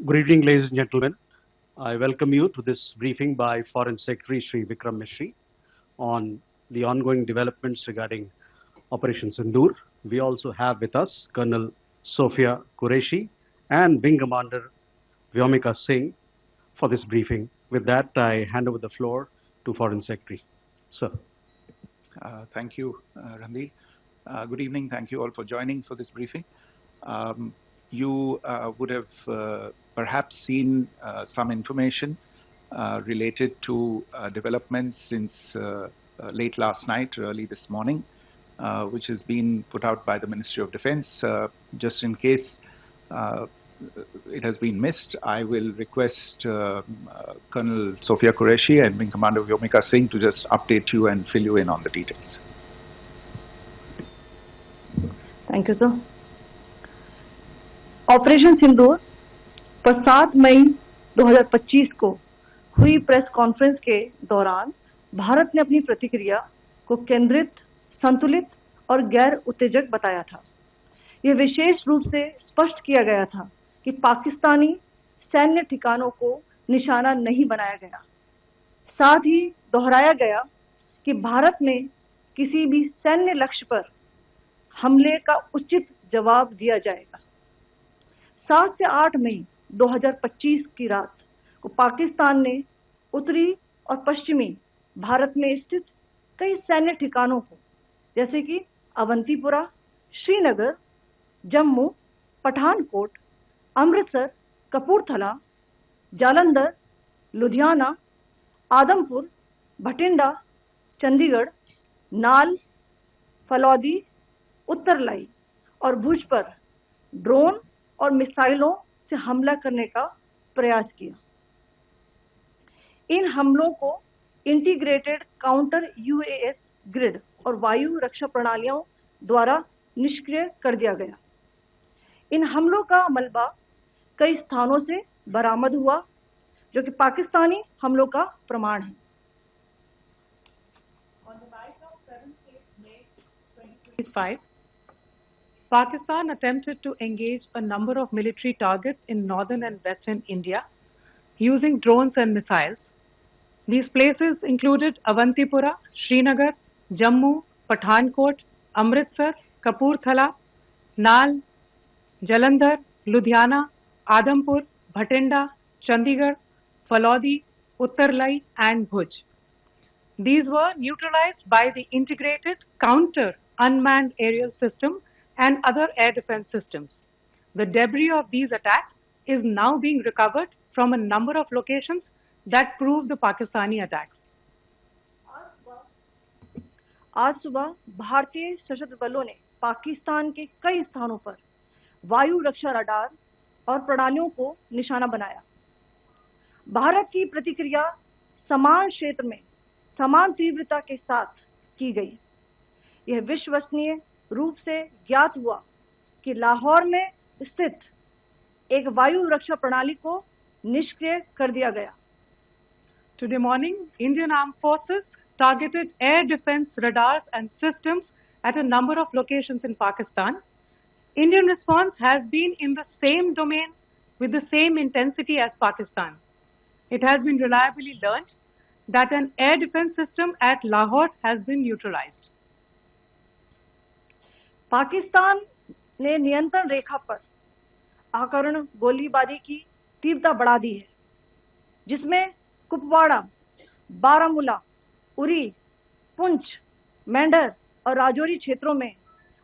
Good evening, ladies and gentlemen. I welcome you to this briefing by Foreign Secretary Sri Vikram Misri on the ongoing developments regarding Operation Sindoor. We also have with us Colonel Sophia Qureshi and Wing Commander Vyomika Singh for this briefing. With that, I hand over the floor to Foreign Secretary. Sir. Thank you, Ranveer. Good evening. Thank you all for joining for this briefing. You would have perhaps seen some information related to developments since late last night, early this morning, which has been put out by the Ministry of Defense. Just in case it has been missed, I will request Colonel Sophia Qureshi and Wing Commander Vyomika Singh to just update you and fill you in on the details. Thank you, sir. Operation Sindoor पर 7 मई 2025 को हुई press conference के दौरान भारत ने अपनी प्रतिक्रिया को केंद्रित, संतुलित और गैर उत्तेजक बताया था। यह विशेष रूप से स्पष्ट किया गया था कि पाकिस्तानी सैन्य ठिकानों को निशाना नहीं बनाया गया। साथ ही दोहराया गया कि भारत में किसी भी सैन्य लक्ष्य पर हमले का उचित जवाब दिया जाएगा। 7 से 8 मई 2025 की रात को पाकिस्तान ने उत्तरी और पश्चिमी भारत में स्थित कई सैन्य ठिकानों को, जैसे कि अवंतीपुरा, श्रीनगर, जम्मू, पठानकोट, अमृतसर, कपूरथला, जालंधर, लुधियाना, आदमपुर, भटिंडा, चंडीगढ़, नाल, फलौदी, उत्तरलाई और भुज पर ड्रोन और मिसाइलों से हमला करने का प्रयास किया। इन हमलों को इंटीग्रेटेड काउंटर यूएस ग्रिड और वायु रक्षा प्रणालियों द्वारा निष्क्रिय कर दिया गया। इन हमलों का मलबा कई स्थानों से बरामद हुआ, जो कि पाकिस्तानी हमलों का प्रमाण है। On the night of 7th May 2025, Pakistan attempted to engage a number of military targets in northern and western India using drones and missiles. These places included Avantipura, Srinagar, Jammu, Pathankot, Amritsar, Kapurthala, Nal, Jalandhar, Ludhiana, Adampur, Bhatinda, Chandigarh, Falodi, Uttarlai and Bhuj. These were neutralized by the integrated counter unmanned aerial system and other air defense systems. The debris of these attacks is now being recovered from a number of locations that prove the Pakistani attacks. आज सुबह भारतीय सशस्त्र बलों ने पाकिस्तान के कई स्थानों पर वायु रक्षा रडार और प्रणालियों को निशाना बनाया। भारत की प्रतिक्रिया समान क्षेत्र में समान तीव्रता के साथ की गई। यह विश्वसनीय रूप से ज्ञात हुआ कि लाहौर में स्थित एक वायु रक्षा प्रणाली को निष्क्रिय कर दिया गया। Today morning, Indian Armed Forces targeted air defense radars and systems at a number of locations in Pakistan. Indian response has been in the same domain with the same intensity as Pakistan. It has been reliably learned that an air defense system at Lahore has been neutralized. Pakistan ने नियंत्रण रेखा पर आकरण गोलीबारी की तीव्रता बढ़ा दी है, जिसमें कुपवाड़ा, बारामूला, उरी, पुंछ, मेंढर और राजौरी क्षेत्रों में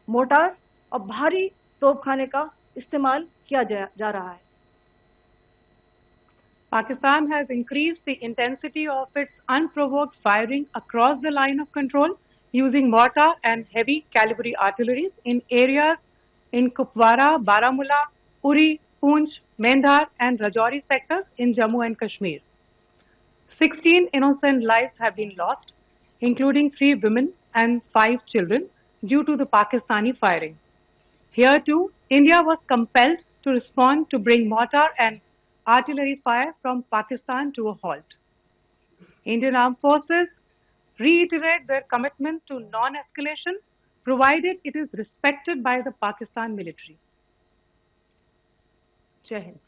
मोर्टार और भारी तोपखाने का इस्तेमाल किया जा रहा है। Pakistan has increased the intensity of its unprovoked firing across the line of control using mortar and heavy calibre artillery in areas in Kupwara, Baramulla, Uri, Poonch, Mendhar and Rajouri sectors in Jammu and Kashmir. 16 innocent lives have been lost, including 3 women and 5 children, due to the Pakistani firing. Here too, India was compelled to respond to bring mortar and artillery fire from Pakistan to a halt. Indian Armed Forces reiterate their commitment to non-escalation, provided it is respected by the Pakistan military. Jai Hind.